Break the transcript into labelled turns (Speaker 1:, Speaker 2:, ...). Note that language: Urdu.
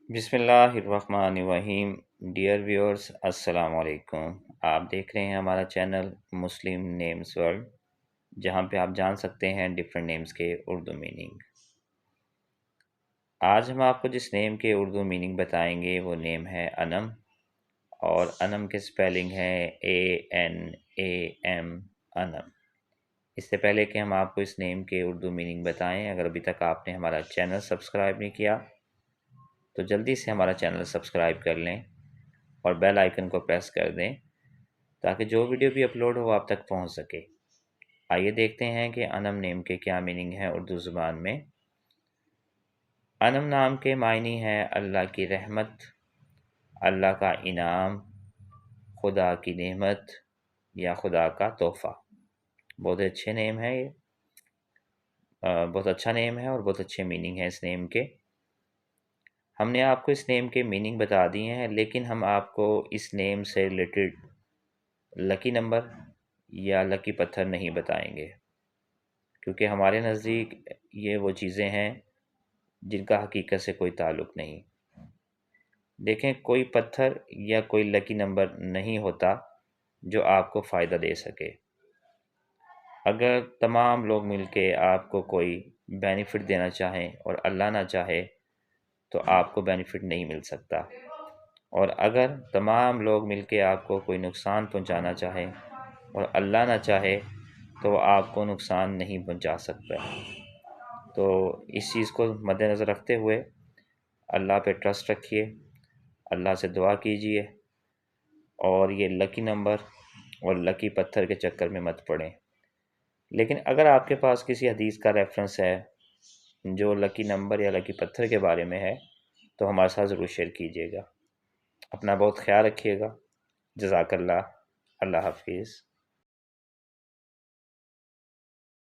Speaker 1: بسم اللہ الرحمن الرحیم۔ ڈیئر ویورز، السلام علیکم۔ آپ دیکھ رہے ہیں ہمارا چینل مسلم نیمز ورلڈ، جہاں پہ آپ جان سکتے ہیں ڈفرینٹ نیمز کے اردو میننگ۔ آج ہم آپ کو جس نیم کے اردو میننگ بتائیں گے وہ نیم ہے انم، اور انم کے سپیلنگ ہے ANAM، انم۔ اس سے پہلے کہ ہم آپ کو اس نیم کے اردو میننگ بتائیں، اگر ابھی تک آپ نے ہمارا چینل سبسکرائب نہیں کیا تو جلدی سے ہمارا چینل سبسکرائب کر لیں اور بیل آئیکن کو پریس کر دیں تاکہ جو ویڈیو بھی اپلوڈ ہو آپ تک پہنچ سکے۔ آئیے دیکھتے ہیں کہ انم نیم کے کیا میننگ ہے اردو زبان میں۔ انم نام کے معنی ہے اللہ کی رحمت، اللہ کا انعام، خدا کی نعمت یا خدا کا تحفہ۔ بہت اچھے نیم ہے یہ، بہت اچھا نیم ہے اور بہت اچھے میننگ ہے اس نیم کے۔ ہم نے آپ کو اس نیم کے میننگ بتا دیے ہیں، لیکن ہم آپ کو اس نیم سے ریلیٹڈ لکی نمبر یا لکی پتھر نہیں بتائیں گے، کیونکہ ہمارے نزدیک یہ وہ چیزیں ہیں جن کا حقیقت سے کوئی تعلق نہیں۔ دیکھیں، کوئی پتھر یا کوئی لکی نمبر نہیں ہوتا جو آپ کو فائدہ دے سکے۔ اگر تمام لوگ مل کے آپ کو کوئی بینیفٹ دینا چاہیں اور اللہ نہ چاہے تو آپ کو بینیفٹ نہیں مل سکتا، اور اگر تمام لوگ مل کے آپ کو کوئی نقصان پہنچانا چاہیں اور اللہ نہ چاہے تو آپ کو نقصان نہیں پہنچا سکتا۔ تو اس چیز کو مد نظر رکھتے ہوئے اللہ پہ ٹرسٹ رکھیے، اللہ سے دعا کیجیے، اور یہ لکی نمبر اور لکی پتھر کے چکر میں مت پڑیں۔ لیکن اگر آپ کے پاس کسی حدیث کا ریفرنس ہے جو لکی نمبر یا لکی پتھر کے بارے میں ہے تو ہمارے ساتھ ضرور شیئر کیجیے گا۔ اپنا بہت خیال رکھیے گا۔ جزاک اللہ۔ اللہ حافظ۔